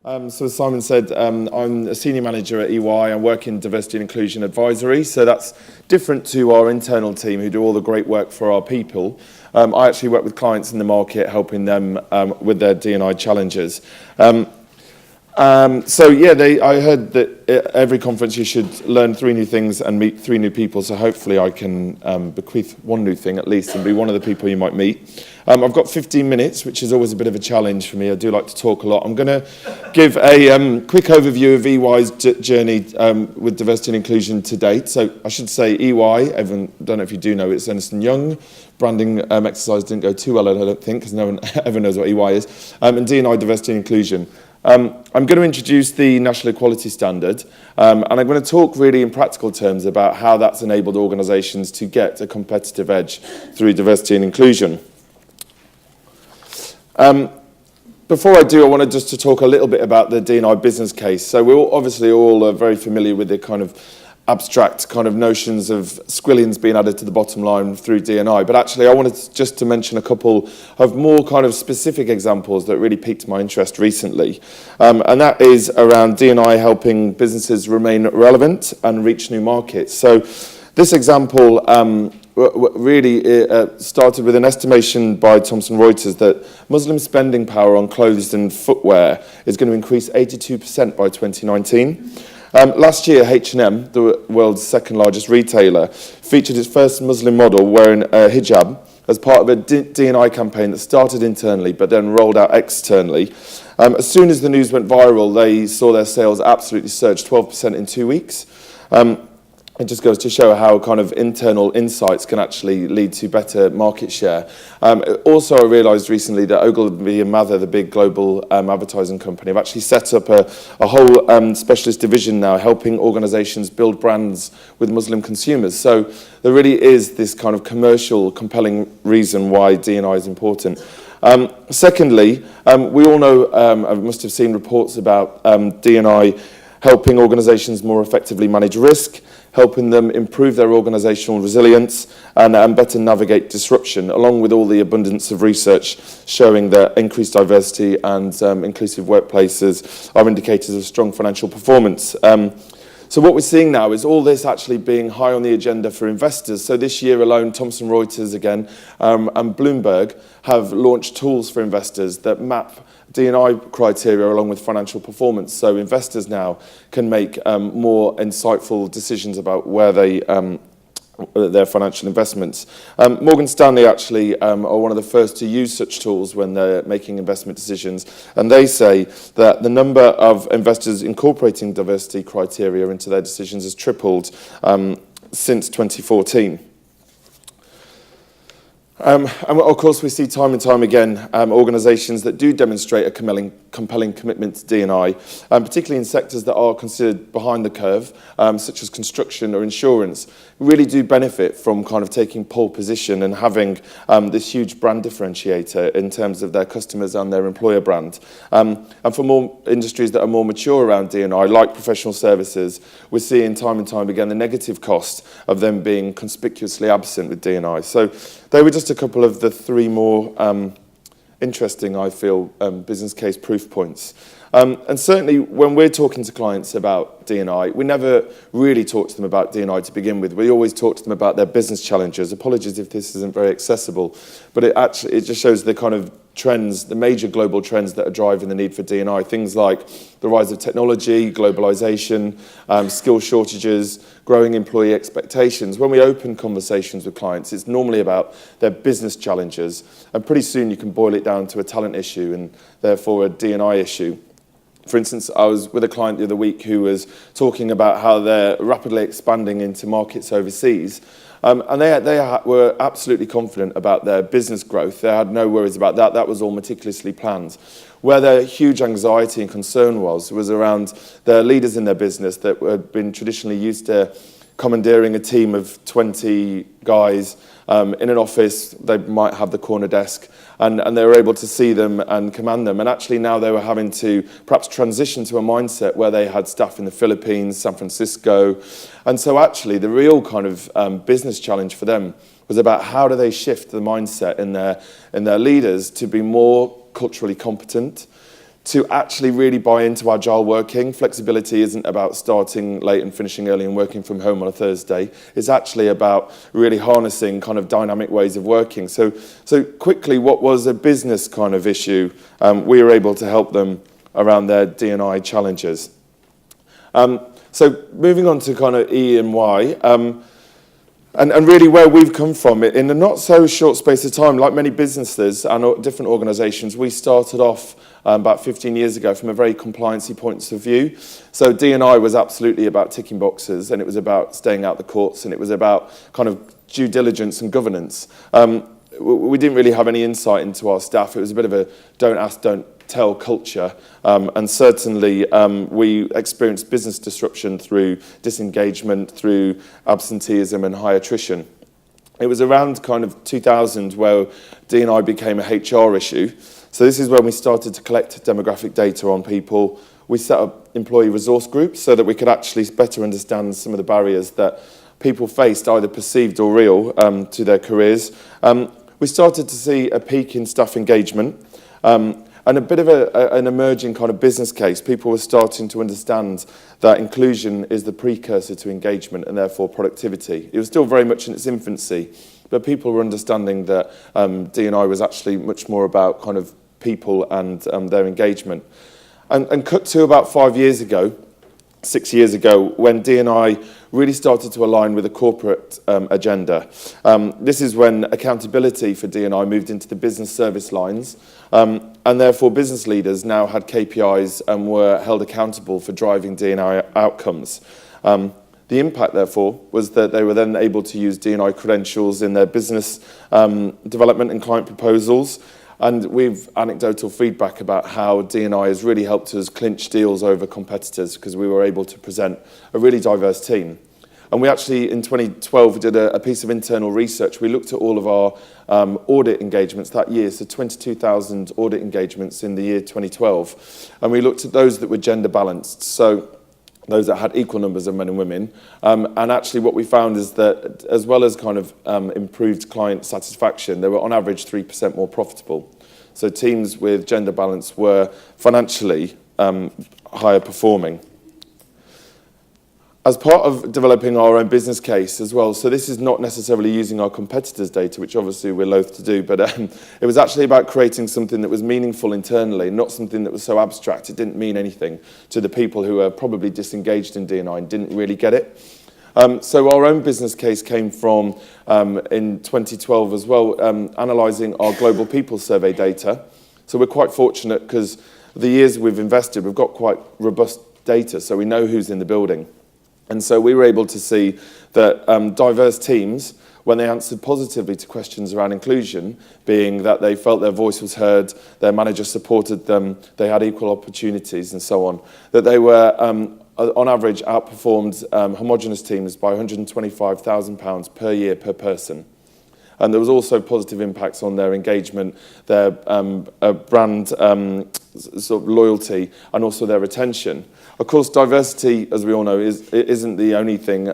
So as Simon said, I'm a senior manager at EY. I work in diversity and inclusion advisory, so that's different to our internal team who do all the great work for our people. I actually work with clients in the market, helping them with their D&I challenges. I heard that at every conference you should learn 3 new things and meet 3 new people, so hopefully I can bequeath 1 new thing at least and be one of the people you might meet. I've got 15 minutes, which is always a bit of a challenge for me. I do like to talk a lot. I'm going to give a quick overview of EY's journey with diversity and inclusion to date. So I should say EY, everyone, don't know if you do know, it's Ernst & Young. Branding exercise didn't go too well, I don't think, because no one ever knows what EY is. And D&I, diversity and inclusion. I'm going to introduce the National Equality Standard, and I'm going to talk really in practical terms about how that's enabled organisations to get a competitive edge through diversity and inclusion. Before I do, I wanted just to talk a little bit about the D&I business case. So we're obviously all very familiar with the kind of abstract kind of notions of squillions being added to the bottom line through D&I. But actually, I wanted just to mention a couple of more kind of specific examples that really piqued my interest recently. And that is around D&I helping businesses remain relevant and reach new markets. So this example really started with an estimation by Thomson Reuters that Muslim spending power on clothes and footwear is going to increase 82% by 2019. Last year, H&M, the world's second largest retailer, featured its first Muslim model wearing a hijab as part of a D&I campaign that started internally but then rolled out externally. As soon as the news went viral, they saw their sales absolutely surge 12% in 2 weeks. It just goes to show how kind of internal insights can actually lead to better market share. Also, I realised recently that Ogilvy and Mather, the big global advertising company, have actually set up a whole specialist division now, helping organisations build brands with Muslim consumers. So there really is this kind of commercial, compelling reason why D&I is important. Secondly, we all know, I must have seen reports about D&I helping organisations more effectively manage risk, helping them improve their organisational resilience and better navigate disruption, along with all the abundance of research showing that increased diversity and inclusive workplaces are indicators of strong financial performance. So what we're seeing now is all this actually being high on the agenda for investors. So this year alone, Thomson Reuters again and Bloomberg have launched tools for investors that map D&I criteria along with financial performance. So investors now can make more insightful decisions about where they their financial investments. Morgan Stanley actually are one of the first to use such tools when they're making investment decisions, and they say that the number of investors incorporating diversity criteria into their decisions has tripled since 2014. And of course, we see time and time again organisations that do demonstrate a compelling commitment to D&I, particularly in sectors that are considered behind the curve, such as construction or insurance, really do benefit from kind of taking pole position and having this huge brand differentiator in terms of their customers and their employer brand. And for more industries that are more mature around D&I, like professional services, we're seeing time and time again the negative cost of them being conspicuously absent with D&I. So they were just a couple of the 3 more interesting, I feel, business case proof points. And certainly when we're talking to clients about D&I, we never really talk to them about D&I to begin with. We always talk to them about their business challenges. Apologies if this isn't very accessible, but it just shows the kind of trends, the major global trends that are driving the need for D&I. Things like the rise of technology, globalization, skill shortages, growing employee expectations. When we open conversations with clients, it's normally about their business challenges, and pretty soon you can boil it down to a talent issue and therefore a D&I issue. For instance, I was with a client the other week who was talking about how they're rapidly expanding into markets overseas. And they were absolutely confident about their business growth. They had no worries about that. That was all meticulously planned. Where their huge anxiety and concern was around their leaders in their business that had been traditionally used to commandeering a team of 20 guys in an office. They might have the corner desk, and they were able to see them and command them. And actually now they were having to perhaps transition to a mindset where they had staff in the Philippines, San Francisco. And so actually the real kind of business challenge for them was about how do they shift the mindset in their leaders to be more culturally competent, to actually really buy into agile working. Flexibility isn't about starting late and finishing early and working from home on a Thursday. It's actually about really harnessing kind of dynamic ways of working. So quickly, what was a business kind of issue, we were able to help them around their D&I challenges. So moving on to kind of E and Y, and really where we've come from, in a not so short space of time, like many businesses and different organisations, we started off about 15 years ago from a very compliancy point of view. So D&I was absolutely about ticking boxes, and it was about staying out the courts, and it was about kind of due diligence and governance. We didn't really have any insight into our staff. It was a bit of a don't ask, don't tell culture, and certainly we experienced business disruption through disengagement, through absenteeism and high attrition. It was around kind of 2000 where D&I became a HR issue. So this is when we started to collect demographic data on people. We set up employee resource groups so that we could actually better understand some of the barriers that people faced, either perceived or real, to their careers. We started to see a peak in staff engagement, and a bit of an emerging kind of business case. People were starting to understand that inclusion is the precursor to engagement and therefore productivity. It was still very much in its infancy, but people were understanding that D&I was actually much more about kind of people and their engagement. And cut to about 5 years ago, 6 years ago, when D&I really started to align with the corporate agenda. This is when accountability for D&I moved into the business service lines, and therefore business leaders now had KPIs and were held accountable for driving D&I outcomes. The impact, therefore, was that they were then able to use D&I credentials in their business development and client proposals. And we've anecdotal feedback about how D&I has really helped us clinch deals over competitors because we were able to present a really diverse team. And we actually, in 2012, did a piece of internal research. We looked at all of our audit engagements that year, so 22,000 audit engagements in the year 2012. And we looked at those that were gender balanced, so those that had equal numbers of men and women. And actually what we found is that as well as kind of improved client satisfaction, they were on average 3% more profitable. So teams with gender balance were financially higher performing. As part of developing our own business case as well, so this is not necessarily using our competitors' data, which obviously we're loath to do, but it was actually about creating something that was meaningful internally, not something that was so abstract it didn't mean anything to the people who were probably disengaged in D&I and didn't really get it. So our own business case came from, in 2012 as well, analysing our global people survey data. So we're quite fortunate because the years we've invested, we've got quite robust data, so we know who's in the building. And so we were able to see that diverse teams, when they answered positively to questions around inclusion, being that they felt their voice was heard, their manager supported them, they had equal opportunities and so on, that they were, on average, outperformed homogenous teams by £125,000 per year per person. And there was also positive impacts on their engagement, their brand sort of loyalty, and also their retention. Of course, diversity, as we all know, isn't the only thing,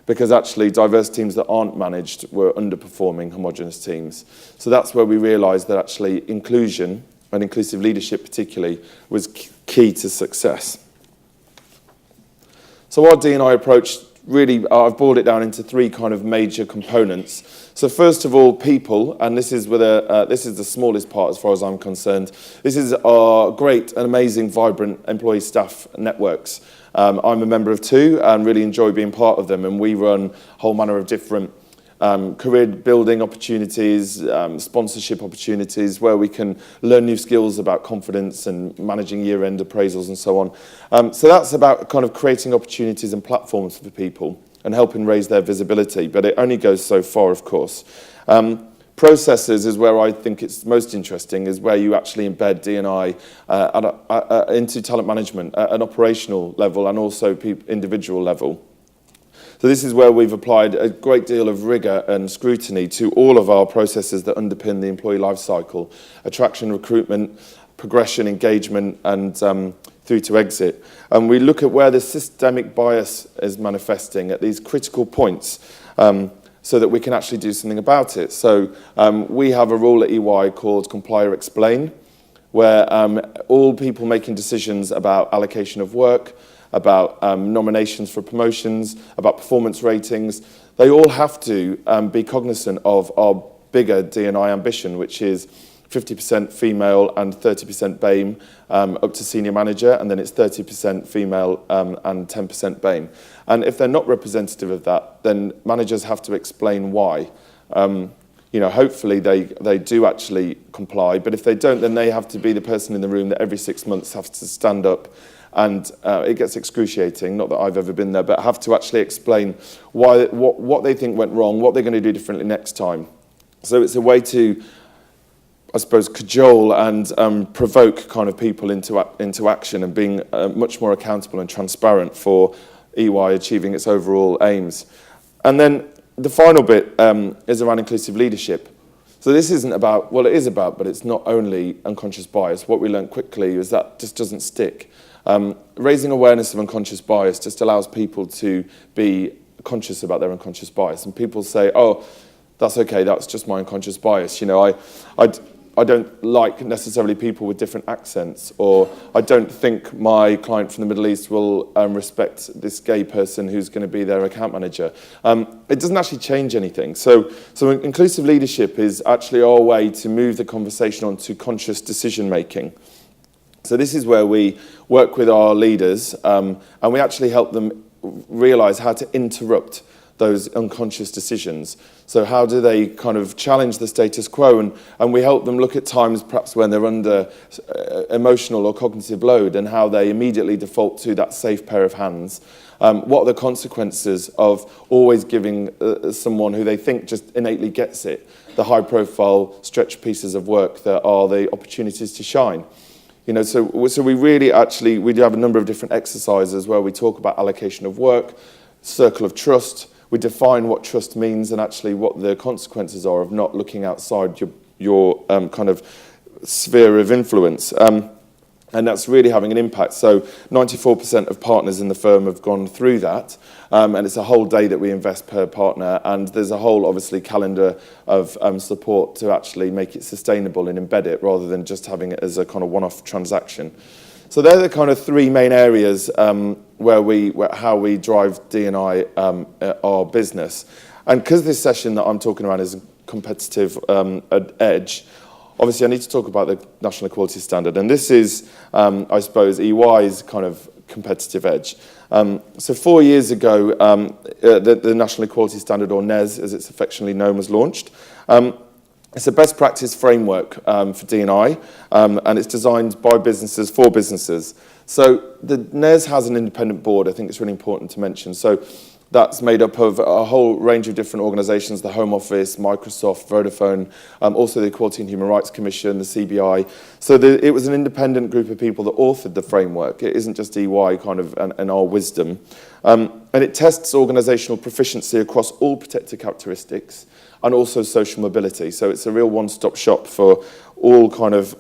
because actually diverse teams that aren't managed were underperforming homogenous teams. So that's where we realised that actually inclusion, and inclusive leadership particularly, was key to success. So our D&I approach, really, I've boiled it down into three kind of major components. So first of all, people, and this is this is the smallest part as far as I'm concerned. This is our great and amazing, vibrant employee staff networks. I'm a member of two and really enjoy being part of them, and we run a whole manner of different career building opportunities, sponsorship opportunities where we can learn new skills about confidence and managing year-end appraisals and so on. So that's about kind of creating opportunities and platforms for people and helping raise their visibility, but it only goes so far, of course. Processes is where I think it's most interesting, is where you actually embed D&I into talent management at an operational level and also individual level. So this is where we've applied a great deal of rigour and scrutiny to all of our processes that underpin the employee life cycle: attraction, recruitment, progression, engagement, and through to exit. And we look at where the systemic bias is manifesting at these critical points so that we can actually do something about it. So we have a rule at EY called Comply or Explain, where all people making decisions about allocation of work, about nominations for promotions, about performance ratings, they all have to be cognizant of our bigger D&I ambition, which is 50% female and 30% BAME up to senior manager, and then it's 30% female and 10% BAME. And if they're not representative of that, then managers have to explain why. Hopefully they do actually comply, but if they don't, then they have to be the person in the room that every 6 months has to stand up, and it gets excruciating, not that I've ever been there, but have to actually explain what they think went wrong, what they're going to do differently next time. So it's a way to, I suppose, cajole and provoke kind of people into action and being much more accountable and transparent for EY achieving its overall aims. And then the final bit is around inclusive leadership. So this isn't about, well, it is about, but it's not only unconscious bias. What we learned quickly is that just doesn't stick. Raising awareness of unconscious bias just allows people to be conscious about their unconscious bias. And people say, oh, that's okay, that's just my unconscious bias. I don't like necessarily people with different accents, or I don't think my client from the Middle East will respect this gay person who's going to be their account manager. It doesn't actually change anything. So inclusive leadership is actually our way to move the conversation on to conscious decision making. So this is where we work with our leaders and we actually help them realise how to interrupt those unconscious decisions. So how do they kind of challenge the status quo, and we help them look at times perhaps when they're under emotional or cognitive load and how they immediately default to that safe pair of hands. What are the consequences of always giving someone who they think just innately gets it the high profile stretch pieces of work that are the opportunities to shine? So we really actually, we do have a number of different exercises where we talk about allocation of work, circle of trust. We define what trust means and actually what the consequences are of not looking outside your kind of sphere of influence. And that's really having an impact. So 94% of partners in the firm have gone through that. And it's a whole day that we invest per partner. And there's a whole, obviously, calendar of support to actually make it sustainable and embed it rather than just having it as a kind of one-off transaction. So they're the kind of three main areas how we drive D&I our business. And because this session that I'm talking about is a competitive edge, obviously I need to talk about the National Equality Standard. And this is, I suppose, EY's kind of competitive edge. So 4 years ago, the National Equality Standard, or NES as it's affectionately known, was launched. It's a best practice framework for D&I, and it's designed by businesses for businesses. So the NES has an independent board. I think it's really important to mention. So that's made up of a whole range of different organisations, the Home Office, Microsoft, Vodafone, also the Equality and Human Rights Commission, the CBI. So it was an independent group of people that authored the framework. It isn't just EY kind of and our wisdom. And it tests organisational proficiency across all protected characteristics and also social mobility. So it's a real one-stop shop for all kind of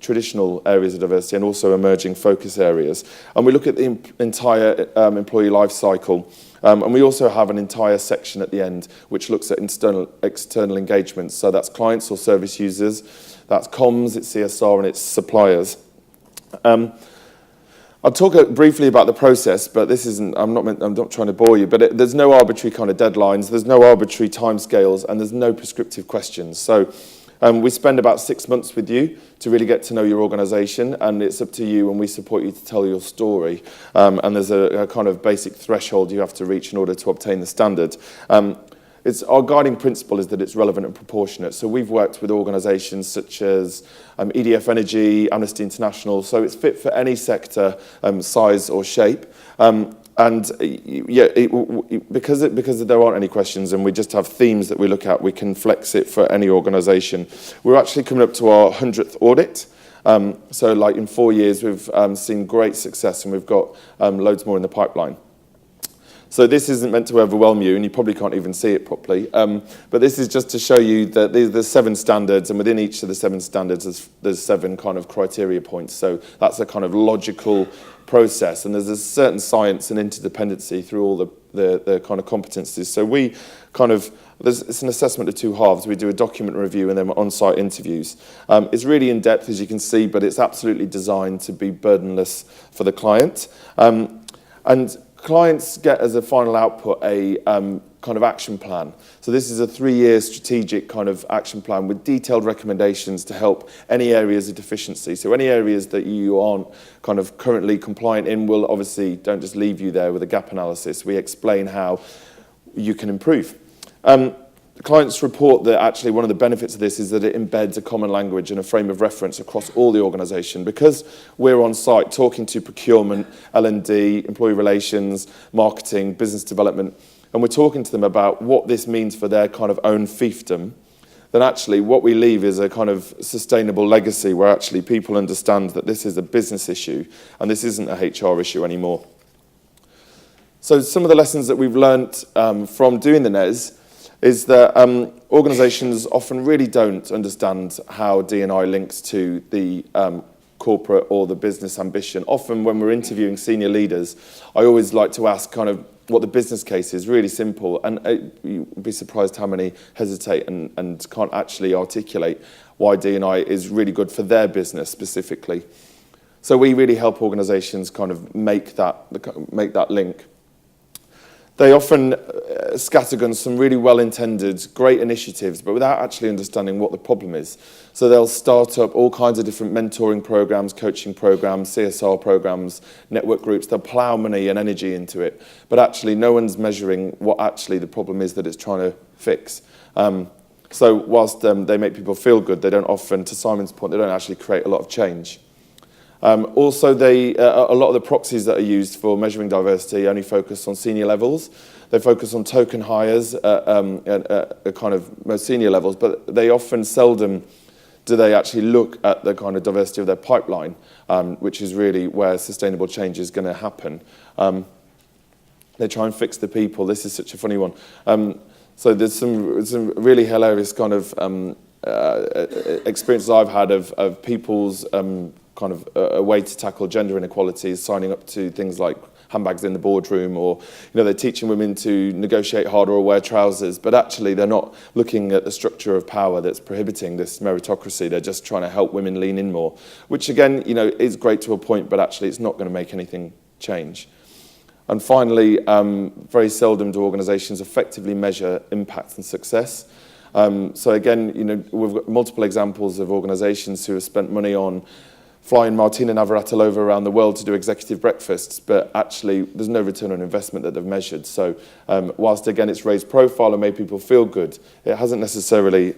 traditional areas of diversity and also emerging focus areas. And we look at the entire employee life cycle. And we also have an entire section at the end which looks at external engagements. So that's clients or service users, that's comms, it's CSR, and it's suppliers. I'll talk briefly about the process, but this isn't, I'm not trying to bore you, but there's no arbitrary kind of deadlines, there's no arbitrary timescales, and there's no prescriptive questions. So we spend about 6 months with you to really get to know your organisation, and it's up to you, and we support you to tell your story. And there's a kind of basic threshold you have to reach in order to obtain the standard. Our guiding principle is that it's relevant and proportionate. So we've worked with organisations such as EDF Energy, Amnesty International, so it's fit for any sector, size or shape. Because there aren't any questions and we just have themes that we look at, we can flex it for any organisation. We're actually coming up to our 100th audit. So like in 4 years, we've seen great success and we've got loads more in the pipeline. So this isn't meant to overwhelm you, and you probably can't even see it properly. But this is just to show you that there's 7 standards, and within each of the 7 standards, there's 7 kind of criteria points. So that's a kind of logical process, and there's a certain science and interdependency through all the the kind of competencies. So we kind of, it's an assessment of two halves. We do a document review and then on-site interviews. It's really in-depth, as you can see, but it's absolutely designed to be burdenless for the client. And clients get as a final output a kind of action plan. So this is a 3-year strategic kind of action plan with detailed recommendations to help any areas of deficiency. So any areas that you aren't kind of currently compliant in will obviously don't just leave you there with a gap analysis. We explain how you can improve. The clients report that actually one of the benefits of this is that it embeds a common language and a frame of reference across all the organisation. Because we're on site talking to procurement, L&D, employee relations, marketing, business development, and we're talking to them about what this means for their kind of own fiefdom, then actually what we leave is a kind of sustainable legacy where actually people understand that this is a business issue and this isn't a HR issue anymore. So some of the lessons that we've learnt from doing the NES is that organisations often really don't understand how D&I links to the corporate or the business ambition. Often when we're interviewing senior leaders, I always like to ask kind of what the business case is, really simple, and you'd be surprised how many hesitate and can't actually articulate why D&I is really good for their business specifically. So we really help organisations kind of make that link. They often scattergun some really well-intended, great initiatives, but without actually understanding what the problem is. So they'll start up all kinds of different mentoring programs, coaching programs, CSR programs, network groups. They'll plough money and energy into it, but actually no one's measuring what actually the problem is that it's trying to fix. So whilst they make people feel good, they don't often, to Simon's point, they don't actually create a lot of change. Also, a lot of the proxies that are used for measuring diversity only focus on senior levels. They focus on token hires at kind of most senior levels, but they often seldom do they actually look at the kind of diversity of their pipeline, which is really where sustainable change is going to happen. They try and fix the people. This is such a funny one. So there's some really hilarious kind of experiences I've had of people's kind of a way to tackle gender inequality is signing up to things like handbags in the boardroom, or they're teaching women to negotiate harder or wear trousers, but actually they're not looking at the structure of power that's prohibiting this meritocracy. They're just trying to help women lean in more, which again, is great to a point, but actually it's not going to make anything change. And finally, very seldom do organisations effectively measure impact and success. So again, we've got multiple examples of organisations who have spent money on flying Martina Navratilova around the world to do executive breakfasts, but actually there's no return on investment that they've measured. So whilst again it's raised profile and made people feel good, it hasn't necessarily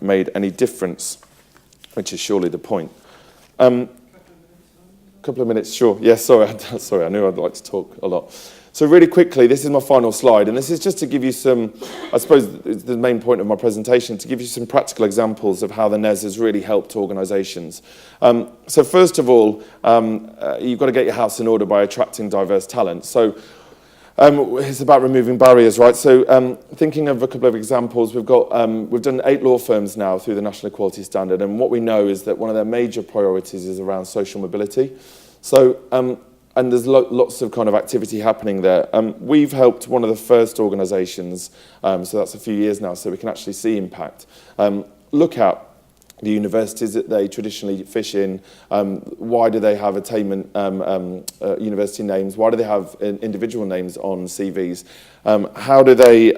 made any difference, which is surely the point. Couple of minutes, sure. Yes, sorry, I knew I'd like to talk a lot. So really quickly, this is my final slide, and this is just to give you some, I suppose the main point of my presentation, to give you some practical examples of how the NES has really helped organisations. So first of all, you've got to get your house in order by attracting diverse talent. So it's about removing barriers, right? So thinking of a couple of examples, we've done 8 law firms now through the National Equality Standard, and what we know is that one of their major priorities is around social mobility. So and there's lots of kind of activity happening there. We've helped one of the first organisations, so that's a few years now, so we can actually see impact. Look at the universities that they traditionally fish in. Why do they have attainment university names? Why do they have individual names on CVs? How do they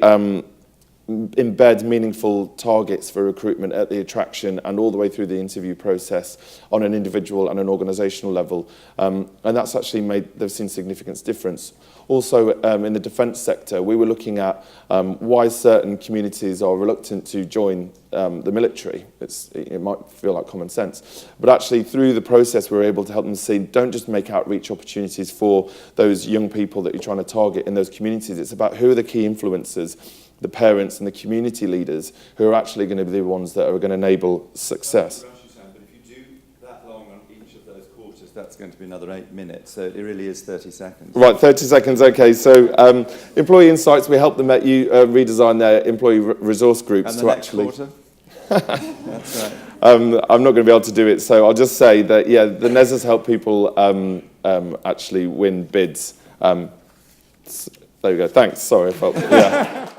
embed meaningful targets for recruitment at the attraction and all the way through the interview process on an individual and an organisational level? And that's actually they've seen significant difference. Also, in the defence sector, we were looking at why certain communities are reluctant to join the military. It might feel like common sense, but actually through the process we were able to help them see, don't just make outreach opportunities for those young people that you're trying to target in those communities. It's about who are the key influencers, the parents and the community leaders who are actually going to be the ones that are going to enable success. But if you do that long on each of those quarters, that's going to be another 8 minutes. So it really is 30 seconds. Right, 30 seconds, okay. So Employee Insights, we help them redesign their employee resource groups and the to next actually... quarter? That's right. I'm not going to be able to do it, so I'll just say that, yeah, the NES has helped people actually win bids. There There we go. Thanks. Sorry, I felt. Yeah.